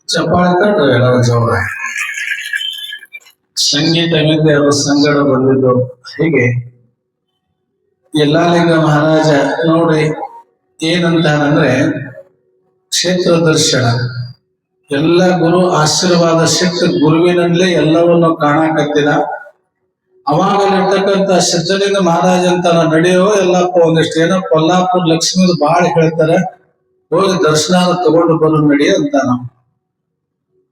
ಚಪ್ಪಾಳೆ ತಟ್ಟು ಎಲ್ಲರ ಜೋರ. ಸಂಗೀತ ವಿದ್ಯೆಯವರು ಸಂಗಡ ಬಂದಿದ್ದು ಹೀಗೆ ಯಲ್ಲಾಲಿಂಗ ಮಹಾರಾಜ ನೋಡಿ ಏನಂತಾನಂದ್ರೆ, ಕ್ಷೇತ್ರ ದರ್ಶನ, ಎಲ್ಲ ಗುರು ಆಶೀರ್ವಾದ ಸಿಕ್ಕ ಗುರುವಿನಲ್ಲೇ ಎಲ್ಲವನ್ನು ಕಾಣಕತ್ತಿದ. ಅವಾಗಲ್ಲಿರ್ತಕ್ಕಂಥ ಸಿದ್ಧಲಿಂಗ ಮಹಾರಾಜ ಅಂತ ನಡೆಯೋ ಎಲ್ಲಪ್ಪ ಒಂದಿಷ್ಟು ಏನೋ ಕೊಲ್ಲಾಪುರ ಲಕ್ಷ್ಮೀದು ಬಾಳ ಹೇಳ್ತಾರೆ, ಹೋಗಿ ದರ್ಶನ ತಗೊಂಡು ಬರೋ ನಡಿ ಅಂತ ನಾವು.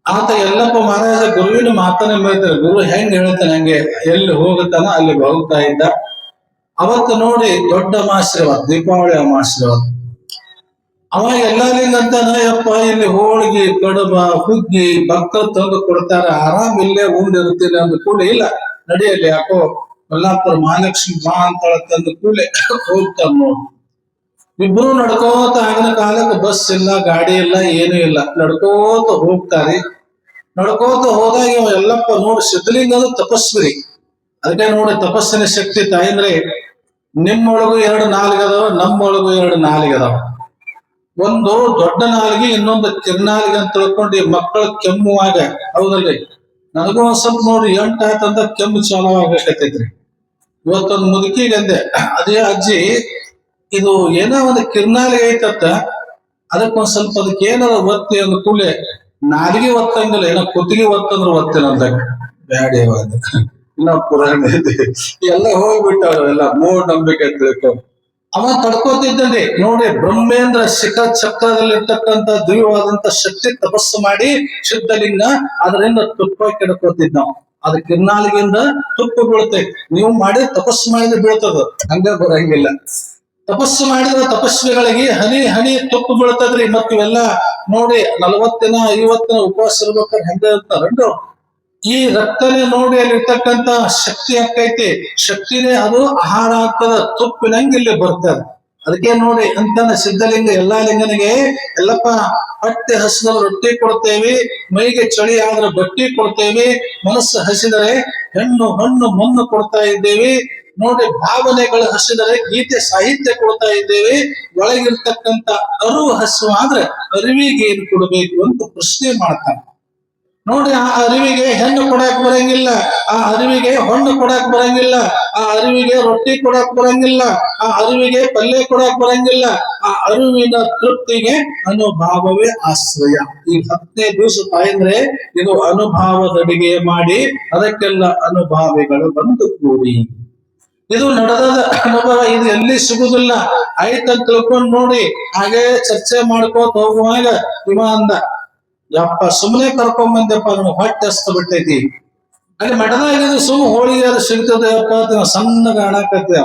ಆತ ಎಲ್ಲಪ್ಪ ಮಹಾರಾಜ ಗುರುವಿನ ಮಾತನ್ನ ಹೇಳ್ತಾರೆ. ಗುರು ಹೆಂಗ್ ಹೇಳ್ತಾನೆ ಹಂಗೆ ಎಲ್ಲಿ ಹೋಗುತ್ತಾನ ಅಲ್ಲಿ ಹೋಗ್ತಾ ಇದ್ದ. ಅವತ್ತು ನೋಡಿ ದೊಡ್ಡ ಅಮಾವಾಸ್ಯೆ, ದೀಪಾವಳಿ ಅಮಾವಾಸ್ಯೆ. ಅವಾಗ ಯಲ್ಲಾಲಿಂಗ ಅಂತಾನ, ಯಪ್ಪ ಇಲ್ಲಿ ಹೋಳಿಗೆ ಕಡುಬ ಹುಗ್ಗಿ ಭಕ್ತರು ತಂದು ಕೊಡ್ತಾರ, ಆರಾಮ್ ಇಲ್ಲೇ ಉಂಡಿರ್ತೀನಿ ಅಂದ ಕೂಡಲೇ ಇಲ್ಲ ನಡಿಯಲ್ಲಿ ಯಾಕೋ ಕೊಲ್ಲಾಪುರ ಮಹಾಲಕ್ಷ್ಮಿ ಬಾ ಅಂತ ತಂದು ಕೂಡಲೇ ಹೋಗ್ತಾರ ನೋಡಿ. ಇಬ್ರು ನಡ್ಕೋತ, ಆಗಿನ ಕಾಲಕ್ಕೆ ಬಸ್ ಇಲ್ಲ, ಗಾಡಿ ಇಲ್ಲ, ಏನು ಇಲ್ಲ, ನಡ್ಕೋತ ಹೋಗ್ತಾರಿ. ನಡ್ಕೋತ ಹೋದಾಗ ಇವ ಎಲ್ಲಪ್ಪ ನೋಡಿ ಸಿದ್ಧಲಿಂಗ ಅದು ತಪಸ್ವಿರಿ. ಅದಕ್ಕೆ ನೋಡಿ ತಪಸ್ಸಿನ ಶಕ್ತಿ ತಾಯಂದ್ರೆ, ನಿಮ್ಮೊಳಗು 2 ನಾಲಿಗೆ ಅದಾವ, ನಮ್ಮೊಳಗು 2 ನಾಲಿಗೆ ಅದಾವ. ಒಂದು ದೊಡ್ಡ ನಾಲಿಗೆ, ಇನ್ನೊಂದು ಕಿರ್ನಾಲಿಗೆ ಅಂತ ತಿಳ್ಕೊಂಡು ಈ ಮಕ್ಕಳ ಕೆಮ್ಮುವಾಗ, ಹೌದಲ್ರಿ? ನನಗೂ ಒಂದ್ ಸ್ವಲ್ಪ ನೋಡಿ 8 ಆತಂದ ಕೆಮ್ಮು ಚಾಲು ಆಗತೈತ್ರಿ. ಇವತ್ತೊಂದು ಮುದುಕಿಗೆ ಅಂದೆ, ಅದೇ ಅಜ್ಜಿ ಇದು ಏನೋ ಒಂದು ಕಿರ್ನಾಲಿಗೆ ಐತತ್ತ, ಅದಕ್ಕೊಂದ್ ಸ್ವಲ್ಪ ಅದಕ್ಕೆ ಏನಾರ ಒತ್ತಿ ಅಂದ ಕೂಡಲೇ ನಾಲಿಗೆ ಒತ್ತಂಗಿಲ್ಲ, ಏನೋ ಕುತ್ತಿಗೆ ಒತ್ತಂದ್ರ ಒತ್ತೇನಂದ. ಬ್ಯಾಡಿ ಇನ್ನ ಪುರಾಣ ಎಲ್ಲ ಹೋಗ್ಬಿಟ್ಟವ್ರು, ಎಲ್ಲ ಮೂಢನಂಬಿಕೆ ತಿಳ್ಕೊಂಡು ಅವ ತಡ್ಕೋತಿದ್ದಲ್ಲಿ ನೋಡಿ. ಬ್ರಹ್ಮೇಂದ್ರ ಶಿಖರ ಚಕ್ರದಲ್ಲಿರ್ತಕ್ಕಂಥ ದಿವ್ಯವಾದಂತ ಶಕ್ತಿ ತಪಸ್ಸು ಮಾಡಿ ಸಿದ್ಧಲಿಂಗ ಅದರಿಂದ ತುಪ್ಪ ಕೆಡ್ಕೋತಿದ್ ನಾವು. ಅದ ಕಿರ್ನಾಲಿಗೆಯಿಂದ ತುಪ್ಪ ಬೀಳ್ತೈತಿ. ನೀವು ಮಾಡಿ ತಪಸ್ಸು ಮಾಡಿದ್ರೆ ಬೀಳ್ತದ, ಹಂಗ ಬರಂಗಿಲ್ಲ. ತಪಸ್ಸು ಮಾಡಿದ ತಪಸ್ವಿಗಳಿಗೆ ಹನಿ ಹನಿ ತುಪ್ಪ ಬೀಳ್ತದ್ರಿ. ಮತ್ ಇವೆಲ್ಲ ನೋಡಿ 40 ದಿನ 50 ದಿನ ಉಪವಾಸ ಇರ್ಬೇಕಾದ್ರೆ ಹೆಂಗ ಇರ್ತಾರನ್ರು. ಈ ರಕ್ತನೇ ನೋಡಿ ಅಲ್ಲಿ ಇರ್ತಕ್ಕಂತ ಶಕ್ತಿ ಆಕೈತಿ, ಶಕ್ತಿನೇ ಅದು ಆಹಾರ ಆಗ್ತದ, ತುಪ್ಪಿನಂಗೆ ಇಲ್ಲಿ ಬರ್ತದ. ಅದಕ್ಕೆ ನೋಡಿ ಅಂತಾನ ಸಿದ್ಧಲಿಂಗ ಯಲ್ಲಾಲಿಂಗನಿಗೆ, ಎಲ್ಲಪ್ಪ ಹೊಟ್ಟೆ ಹಸಿದ್ರೆ ರೊಟ್ಟಿ ಕೊಡ್ತೇವಿ, ಮೈಗೆ ಚಳಿ ಆದ್ರೆ ಬಟ್ಟಿ ಕೊಡ್ತೇವಿ, ಮನಸ್ಸು ಹಸಿದರೆ ಹೆಣ್ಣು ಹಣ್ಣು ಮಣ್ಣು ಕೊಡ್ತಾ ಇದ್ದೇವೆ ನೋಡಿ, ಭಾವನೆಗಳು ಹಸಿದರೆ ಗೀತೆ ಸಾಹಿತ್ಯ ಕೊಡ್ತಾ ಇದ್ದೇವೆ, ಒಳಗಿರ್ತಕ್ಕಂಥ ಅರಿವು ಹಸುವಾದ್ರೆ ಅರಿವಿಗೆ ಏನು ಕೊಡಬೇಕು ಅಂತ ಪ್ರಶ್ನೆ ಮಾಡ್ತಾನೆ ನೋಡಿ. ಆ ಅರಿವಿಗೆ ಹೆಣ್ಣು ಕೊಡಾಕ್ ಬರಂಗಿಲ್ಲ, ಆ ಅರಿವಿಗೆ ಹಣ್ಣು ಕೊಡಾಕ್ ಬರಂಗಿಲ್ಲ, ಆ ಅರಿವಿಗೆ ರೊಟ್ಟಿ ಕೊಡಾಕ್ ಬರಂಗಿಲ್ಲ, ಆ ಅರಿವಿಗೆ ಪಲ್ಯ ಕೊಡಾಕ್ ಬರಂಗಿಲ್ಲ. ಆ ಅರಿವಿನ ತೃಪ್ತಿಗೆ ಅನುಭಾವವೇ ಆಶ್ರಯ. ಈ 10ನೇ ದಿವಸ ತಾಯಂದ್ರೆ ಇದು ಅನುಭಾವದ ಅಡಿಗೆ ಮಾಡಿ ಅದಕ್ಕೆಲ್ಲ ಅನುಭಾವಿಗಳು ಬಂದು ಕೂಡಿ. ಇದು ನಡೆದ ಅನುಭವ, ಇದು ಎಲ್ಲಿ ಸಿಗುದಿಲ್ಲ. ಆಯ್ತಂತ ತಿಳ್ಕೊಂಡ್ ನೋಡಿ ಹಾಗೆ ಚರ್ಚೆ ಮಾಡ್ಕೋತ ಹೋಗುವಾಗ ಇವ ಅಂದ, ಯಪ್ಪ ಸುಮ್ಮನೆ ಕರ್ಕೊಂಡ್ ಬಂದೆಪ್ಪ, ಅದನ್ನ ಹೊಟ್ಟೆ ಹಸ್ತ ಬಿಟ್ಟೈತಿ. ಅಲ್ಲಿ ಮಠದಾಗ ಸುಮ್ ಹೋಳಿಗೆ ಅದು ಸಿಗ್ತದೆ ಯಪ್ಪ, ಸಣ್ಣಗ ಅಣಕತ್ತೆ.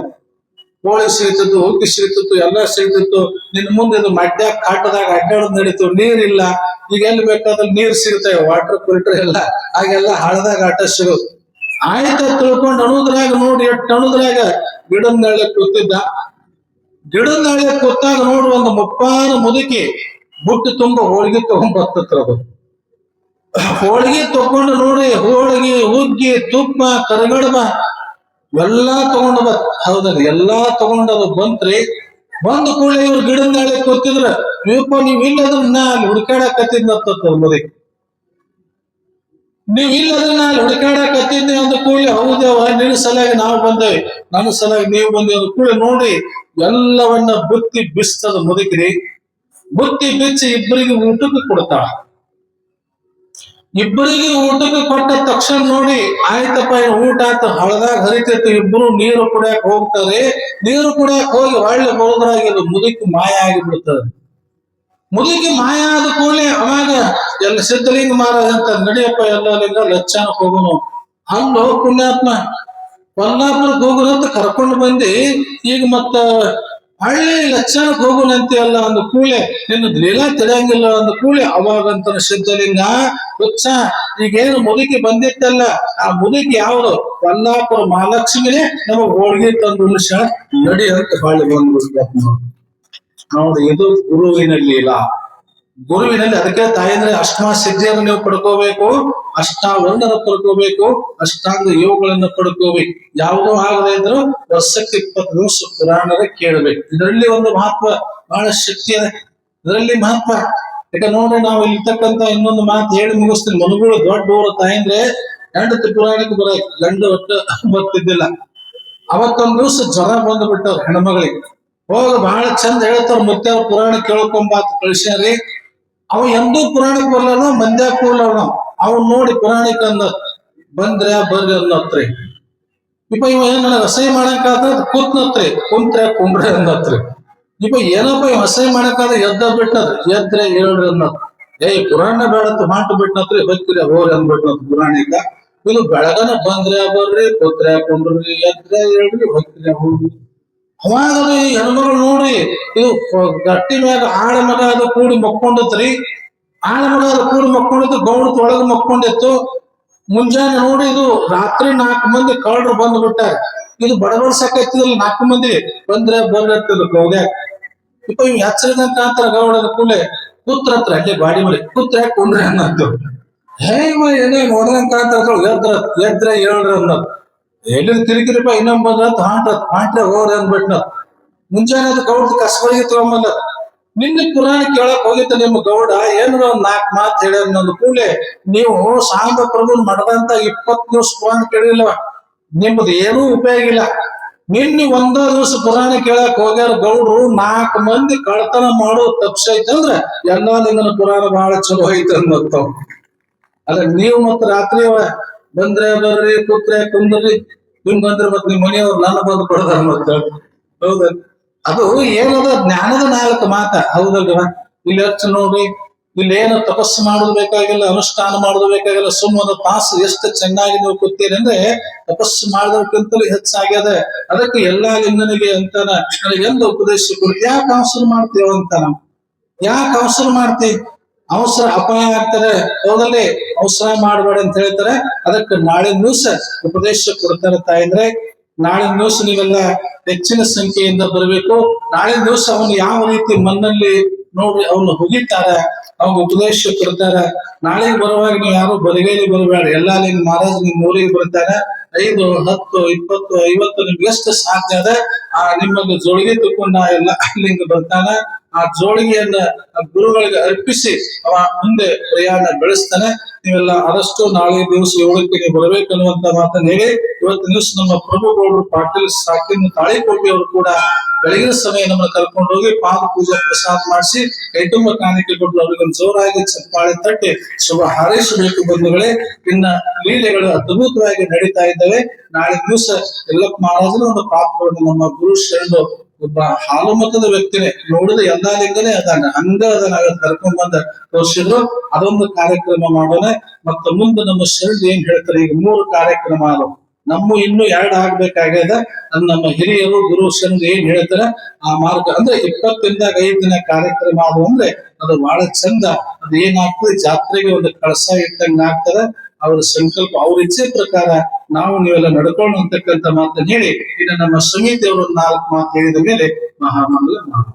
ಹೋಳಿಗೆ ಸಿಗ್ತಿತ್ತು, ಹುಗ್ಗಿ ಸಿಗ್ತಿತ್ತು, ಎಲ್ಲ ಸಿಗ್ತಿತ್ತು. ನಿನ್ ಮುಂದೆ ಇದು ಮಡ್ಯ ಕಾಟದಾಗ ಅಡ್ಡಾಡೋದ್ ನಡೀತು. ನೀರಿಲ್ಲ, ಈಗ ಎಲ್ಲಿ ಬೇಕಾದ್ರೆ ನೀರ್ ಸಿಗ್ತವೆ, ವಾಟರ್ ಫಿಲ್ಟರ್ ಎಲ್ಲ, ಹಾಗೆಲ್ಲ ಹಳದಾಗ ಆಟ ಸಿಗೋದು. ಆಯ್ತ ತಿಳ್ಕೊಂಡು ಅಣುದ್ರಾಗ ನೋಡಿ, ಎಷ್ಟು ಅಣುದ್ರಾಗ ಗಿಡದ ನಾಳೆ ಕೂತಿದ್ದ. ಗಿಡದ ನಾಳೆ ಕೂತಾಗ ನೋಡಿ ಒಂದು ಮುಪ್ಪಾನ ಮುದುಕಿ ಬುಟ್ಟಿ ತುಂಬ ಹೋಳಿಗೆ ತಗೊಂಡ್ ಬರ್ತತ್ರದು. ಹೋಳಿಗೆ ತಗೊಂಡು ನೋಡಿ, ಹೋಳಿಗೆ ಹುಗ್ಗಿ ತುಪ್ಪ ಕರಗಡಬ ಎಲ್ಲಾ ತಗೊಂಡು ಹೌದಲ್ಲ, ಎಲ್ಲಾ ತಗೊಂಡದು ಬಂತ್ರಿ. ಬಂದ ಕೂಡಲೇ ಇವ್ರು ಗಿಡದ ನಾಳೆ ಕೂತಿದ್ರ, ನೀವ್ ಇಲ್ಲದ್ರ ನಾ ಅಲ್ಲಿ ಹುಡುಕಾಡಕತ್ತಿದ್ದ ಮುದುಕಿ. ನೀವ್ ಇಲ್ಲದನ್ನ ಅಲ್ಲಿ ಹುಡುಕಾಡಕತ್ತಿದ್ದೆ ಅಂದ ಕೂಡಲೇ, ಹೌದೇವ ನಿನ್ನ ಸಲಾಗಿ ನಾವು ಬಂದೇವಿ, ನನ್ನ ಸಲಾಗಿ ನೀವು ಬಂದೇವಿ ಅಂದ ಕೂಡಲೇ ನೋಡಿ ಎಲ್ಲವನ್ನ ಬುತ್ತಿ ಬಿಸ್ತದ ಮುದುಕಿರಿ. ಬುತ್ತಿ ಬಿಚ್ಚಿ ಇಬ್ಬರಿಗೆ ಊಟಕ್ಕೆ ಕೊಡ್ತಾಳ. ಇಬ್ಬರಿಗೆ ಊಟಕ್ಕೆ ಕೊಟ್ಟ ತಕ್ಷಣ ನೋಡಿ, ಆಯ್ತಪ್ಪ ಊಟ ಆತ, ಹಳದಾಗ ಹರಿತೈತಿ. ಇಬ್ರು ನೀರು ಕುಡಿಯಕ್ ಹೋಗ್ತಾರೆ. ನೀರು ಕುಡಿಯಕ್ ಹೋಗಿ ಒಳ್ಳೆ ಬರೋದ್ರಾಗಿ ಮುದುಕಿ ಮಾಯ ಆಗಿಬಿಡ್ತದೆ. ಮುದುಕಿ ಮಾಯ ಆದ ಕೂಡಲೇ ಅವಾಗ ಎಲ್ಲ ಸಿದ್ಧಲಿಂಗ ಮಹಾರಾಜ ಅಂತ, ನಡಿಯಪ್ಪ ಯಲ್ಲಾಲಿಂಗ ಲಚ್ಚಾನಕ್ ಹೋಗುನು. ಅಲ್ಲೋ ಪುಣ್ಯಾತ್ಮ, ಕೊಲ್ಲಾಪುರಕ್ಕೆ ಹೋಗುನು ಅಂತ ಕರ್ಕೊಂಡು ಬಂದಿ, ಈಗ ಮತ್ತ ಹಳ್ಳಿ ಲಚ್ಚಾನಕ್ ಹೋಗುನಂತೆ ಅಲ್ಲ ಅಂದ ಕೂಡಲೇ ನಿನ್ನ ಲೀಲಾ ತಿಳಿಯಂಗಿಲ್ಲ ಅಂದ ಕೂಡಲೇ ಅವಾಗಂತ ಸಿದ್ಧಲಿಂಗ, ಹುಚ್ಚ, ಈಗೇನು ಮುದುಕಿ ಬಂದಿತ್ತಲ್ಲ, ಆ ಮುದುಕಿ ಯಾವ್ದು ಕೊಲ್ಲಾಪುರ ಮಹಾಲಕ್ಷ್ಮಿನೇ ನಮಗ್ ಹೋಳಿಗೆ ತಂದು ನಡಿ ಅಂತ ಹೊಳ್ಳಿ ಬಂದ್ಬಿಡ್ತ ನೋಡಿ. ಇದು ಗುರುವಿನಲ್ಲಿ ಇಲ್ಲ. ಗುರುವಿನಲ್ಲಿ ಅದಕ್ಕೆ ತಾಯಂದ್ರೆ ಅಷ್ಟಮಾ ಸಿದ್ಧಿಯನ್ನು ನೀವು ಪಡ್ಕೋಬೇಕು, ಅಷ್ಟಾವರ್ಣನ ಪಡ್ಕೋಬೇಕು, ಅಷ್ಟಾಂಗ ಯೋಗಗಳನ್ನ ಪಡ್ಕೋಬೇಕು. ಯಾವುದೋ ಆಗದೆ ಇದ್ರು ವರ್ಷಕ್ಕೆ 20 ದಿವಸ ಪುರಾಣದ ಕೇಳಬೇಕು. ಇದರಲ್ಲಿ ಒಂದು ಮಹತ್ವ, ಬಹಳ ಶಕ್ತಿ ಇದೆ ಇದರಲ್ಲಿ ಮಹತ್ವ. ಈಗ ನೋಡ್ರಿ ನಾವು ಇರ್ತಕ್ಕಂತ ಇನ್ನೊಂದು ಮಾತು ಹೇಳಿ ಮುಗಿಸ್ತೀನಿ. ಮನುಗಳು ದೊಡ್ಡ ಊರ ತಾಯಿಂದ್ರೆ ಹೆಂಡತಿ ಪುರಾಣಕ್ಕೆ ಬರ ಗಂಡು ಒಟ್ಟು ಬರ್ತಿದ್ದಿಲ್ಲ. ಅವತ್ತೊಂದ್ ದಿವ್ಸ ಜ್ವರ ಬಂದ್ಬಿಟ್ಟವ್ರ ಹೆಣ್ಮಗಳಿಗೆ. ಹೋಗ ಬಹಳ ಚಂದ ಹೇಳ್ತಾರ, ಮುತ್ಯ ಪುರಾಣ ಕೇಳ್ಕೊಂಬಾತ್ ಕಳ್ಸ್ಯಾರಿ. ಅವ ಎಂದೂ ಪುರಾಣಕ್ಕೆ ಬರ್ಲಾರ, ಮಂದ್ಯ ಕೂರ್ಲವ. ಅವ್ನ್ ನೋಡಿ ಪುರಾಣಿಕ ಅಂದ ಬಂದ್ರೆ ಬರ್ರಿ ಅನ್ನತ್ರಿ. ಇಪ್ಪ ಇವ ಏನ್ ಅಸಹ್ಯ ಮಾಡಕ್ಕಾದ ಕೂತ್ನತ್ರಿ, ಕುಂತ್ರೆ ಕುಂಡ್ರೆ ಅನ್ನತ್ರಿ. ಇಪ್ಪ ಏನಪ್ಪ ಇವ್ ಅಸಹ್ಯ ಮಾಡಕ್ಕಾದ ಎದ್ದ ಬಿಟ್ಟದ್ರಿ, ಎದ್ರೆ ಹೇಳ್ರಿ ಅನ್ನತ್. ಪುರಾಣ ಬೇಡತ್ ಮಾಟು ಬಿಟ್ನತ್ರಿ, ಹೊತ್ತಿರ ಹೋರಿ ಅಂದ್ಬಿಟ್ನತ್ ಪುರಾಣಿಕ. ಇದು ಬೆಳಗನ ಬಂದ್ರೆ ಬರ್ರಿ, ಕೂತ್ರೆ ಕುಂಡ್ರಿ, ಎದ್ರೆ ಹೇಳ್ರಿ, ಹೊತ್ತಿರ ಹೋಗ್ರಿ. ಅವಾಗ ಈ ಹೆಣ್ಮಗಳು ನೋಡ್ರಿ, ಇದು ಗಟ್ಟಿ ಮ್ಯಾಗ ಆಳ ಮಗ ಅದು ಕೂಡಿ ಮಕ್ಕೊಂಡತ್ರಿ. ಆಳ ಮಗ ಅದು ಕೂಡಿ ಮಕ್ಕೊಂಡಿತ್ತು, ಗೌಡದ ಒಳಗ ಮಕ್ಕೊಂಡಿತ್ತು. ಮುಂಜಾನೆ ನೋಡಿ ಇದು ರಾತ್ರಿ 4 ಮಂದಿ ಕಳ್ಳರು ಬಂದ್ಬಿಟ್ಟಾರ. ಇದು ಬಡಬಡ್ಸಕತ್ತಿದ್ರಲ್ಲ 4 ಮಂದಿ ಬಂದ್ರೆ ಬರ್ಲತ್ತದ ಗೌದ್ಯಾಗ. ಇಪ್ಪ ಇವ್ ಎಚ್ಚರಿದಂತ ಅಂತಾರ ಗೌಡದ ಕೂಲೆ ಕೂತ್ರತ್ರ ಅಲ್ಲೇ ಬಾಡಿ ಮರಿ ಕೂತ್ರೆ ಕುಂಡ್ರೆ ಅನ್ನತ್ತು. ಏನೇ ನೋಡ್ದಂತ ಅಂತಾರ ಎದ್ರೆ ಹೇಳ್ರಿ ಅನ್ನತ್. ಎಲ್ಲಿ ತಿರುಗಿರಿಪ ಇನ್ನೊಂದ್ ಬಂದ್ರತ್ ಹಾಂಟ್ರೆ ಹೋಗ್ರಿ ಅಂದ್ಬಿಟ್ನ. ಮುಂಜಾನೆ ಅದು ಗೌಡ ಕಸಬರಿಗೆ ತಗೊಂಬಂದ. ನಿನ್ನೆ ಪುರಾಣ ಕೇಳಕ್ ಹೋಗಿತ್ತ ನಿಮ್ಮ ಗೌಡ ಏನಾರ ಒಂದ್ 4 ಮಾತು ಹೇಳ್ಯಾರ. ನನ್ನ ಕೂಲೆ ನೀವು ಸಾಂಬ ಪ್ರಭುನ್ ಮಡದಂತ 20 ದಿವಸ ಪುರಾಣ ಕೇಳಿಲ್ಲವ, ನಿಮ್ದು ಏನೂ ಉಪಯೋಗ ಇಲ್ಲ. ನಿನ್ನೆ ಒಂದೋ ದಿವಸ ಪುರಾಣ ಕೇಳಕ್ ಹೋಗ್ಯಾರ ಗೌಡ್ರು. 4 ಮಂದಿ ಕಳ್ತನ ಮಾಡೋ ತಪ್ಸೈತಂದ್ರ ಎಲ್ಲಾ ನಿಂಗನ ಪುರಾಣ ಬಹಳ ಚಲೋ ಐತೆ ಅನ್ನತ್ತಾವ. ಅಲ್ಲ ನೀವು ಮತ್ ರಾತ್ರಿ ಬಂದ್ರೆ ಬರ್ರಿ, ಕೂತ್ರೆ ಕುಂದ್ರಿ, ನಿಮ್ಗಂದ್ರೆ ಮತ್ ನಿಮ್ ಮನೆಯವ್ರು ನನ್ನ ಬಂದು ಕೊಡದಾರ ಮತ್ತ. ಹೌದ, ಅದು ಏನದ ಜ್ಞಾನದ 4 ಮಾತ. ಹೌದಲ್ವ? ಇಲ್ಲಿ ಹೆಚ್ಚು ನೋಡ್ರಿ, ಇಲ್ಲಿ ಏನು ತಪಸ್ಸು ಮಾಡೋದು ಬೇಕಾಗಿಲ್ಲ, ಅನುಷ್ಠಾನ ಮಾಡೋದು ಬೇಕಾಗಿಲ್ಲ. ಸುಮ್ಮನೆ ತಾಸು ಎಷ್ಟು ಚೆನ್ನಾಗಿ ನೀವು ಕೂತೀರಿ ಅಂದ್ರೆ ತಪಸ್ಸು ಮಾಡೋದಕ್ಕಿಂತಲೂ ಹೆಚ್ಚಾಗ್ಯದ. ಅದಕ್ಕೆ ಎಲ್ಲಾ ಲಿಂಗನಿಗೆ ಅಂತಾನ ನನಗೆಂದು ಉಪದೇಶ ಕೊಡ್ತಿ. ಯಾಕೆ ಅವಸರ ಮಾಡ್ತೀವ ಅಂತಾನ, ಯಾಕೆ ಅವಸರ ಮಾಡ್ತೀವಿ? ಅವಸರ ಅಪಾಯ ಆಗ್ತಾರೆ. ಹೌದಲ್ಲಿ? ಅವಸರ ಮಾಡಬೇಡ ಅಂತ ಹೇಳ್ತಾರೆ. ಅದಕ್ಕೆ ನಾಳೆ ದಿವಸ ಉಪದೇಶ ಕೊಡ್ತಾರೆ ತಾಯಿದ್ರೆ. ನಾಳೆ ದಿವಸ ನೀವೆಲ್ಲ ಹೆಚ್ಚಿನ ಸಂಖ್ಯೆಯಿಂದ ಬರಬೇಕು. ನಾಳೆ ದಿವಸ ಅವನು ಯಾವ ರೀತಿ ಮಣ್ಣಲ್ಲಿ ನೋಡಿ ಅವನು ಹುಗಿತಾರ, ಅವ್ನು ಉಪದೇಶ ಕೊಡ್ತಾರ. ನಾಳೆಗೆ ಬರುವಾಗ ನೀವು ಯಾರು ಬರಿಗೈಲಿ ಬರಬೇಡ. ಎಲ್ಲಾ ನಿಮ್ ಮಹಾರಾಜ್ ನಿಮ್ ಊರಿಗೆ ಬರ್ತಾರ. 5, 10, 20, 50 ನಿಮ್ಗೆ ಎಷ್ಟು ಸಾಧ್ಯ ಅದ ಆ ನಿಮ್ಮನ್ನು ಜೋಳಿಗೆ ತಕೊಂಡ ಎಲ್ಲ ಅಲ್ಲಿಂದ ಬರ್ತಾನ. ಆ ಜೋಳಿಗೆಯನ್ನ ಗುರುಗಳಿಗೆ ಅರ್ಪಿಸಿ ಅವ ಮುಂದೆ ಪ್ರಯಾಣ ಬೆಳೆಸ್ತಾನೆ. ನೀವೆಲ್ಲ ಆದಷ್ಟು ನಾಳೆ ದಿವಸ 7ಕ್ಕೆ ನೀವು ಬರಬೇಕನ್ನುವಂತ ಮಾತನ್ನ ಹೇಳಿ, ಇವತ್ತಿನ ದಿವಸ ನಮ್ಮ ಪ್ರಭು ಗೌಡರು ಪಾಟೀಲ್ ಸಾಕಿನ ತಾಳಿಕೋಟೆ ಅವರು ಕೂಡ ಬೆಳಗಿನ ಸಮಯ ನಮ್ಮನ್ನು ಕರ್ಕೊಂಡು ಹೋಗಿ ಪಾದ ಪೂಜೆ ಪ್ರಸಾದ ಮಾಡಿಸಿ ಕೈತುಂಬ ಕಾಣಿಕೆ ಕೊಟ್ಟು ಅವ್ರಿಗೆ ಜೋರಾಗಿ ಚಪ್ಪಾಳೆ ತಟ್ಟಿ ಶುಭ ಹಾರೈಸಬೇಕು ಬಂಧುಗಳೇ. ಇನ್ನ ಲೀಲೆಗಳು ಅದ್ಭುತವಾಗಿ ನಡೀತಾ ಇದ್ದಾವೆ. ನಾಳೆ ದಿವಸ ಯಲ್ಲಪ್ಪ ಮಹಾರಾಜನ ಒಂದು ಪಾತ್ರವನ್ನು ನಮ್ಮ ಗುರು ಶರಣರು ಒಬ್ಬ ಹಾಲು ಮತದ ವ್ಯಕ್ತಿನೇ ನೋಡಿದ ಎಲ್ಲಾ ಲಿಂಗನೇ ಅದಾನ, ಹಂಗ ಅದನ್ನ ಕರ್ಕೊಂಡ್ ಬಂದ ತೋರಿಸಿದ್ರು. ಅದೊಂದು ಕಾರ್ಯಕ್ರಮ ಮಾಡೋಣ. ಮತ್ತೆ ಮುಂದೆ ನಮ್ಮ ಶರಣ ಏನ್ ಹೇಳ್ತಾರೆ, ಈಗ 3 ಕಾರ್ಯಕ್ರಮ ಆದವು. ನಮ್ಮ ಇನ್ನೂ 2 ಆಗ್ಬೇಕಾಗ್ಯದ. ನಮ್ಮ ಹಿರಿಯರು ಗುರು ಶರಣ ಏನ್ ಹೇಳ್ತಾರೆ ಆ ಮಾರ್ಗ ಅಂದ್ರೆ 20 ರಿಂದ 5 ದಿನ ಕಾರ್ಯಕ್ರಮ ಆದವು ಅಂದ್ರೆ ಅದು ಬಹಳ ಚಂದ. ಅದು ಏನಾಗ್ತದೆ, ಜಾತ್ರೆಗೆ ಒಂದು ಕಳಸ ಇಟ್ಟಂಗ ಆಗ್ತದೆ. ಅವರ ಸಂಕಲ್ಪ, ಅವ್ರ ಇಚ್ಛೆ ಪ್ರಕಾರ ನಾವು ನೀವೆಲ್ಲ ನಡ್ಕೊಂಡು ಅಂತಕ್ಕಂಥ ಮಾತನ್ನ ಹೇಳಿ, ಇನ್ನು ನಮ್ಮ ಸಮಿತಿಯವರು 4 ಮಾತು ಹೇಳಿದ ಮೇಲೆ ಮಹಾಮಂಗಲ ಮಾಡೋಣ.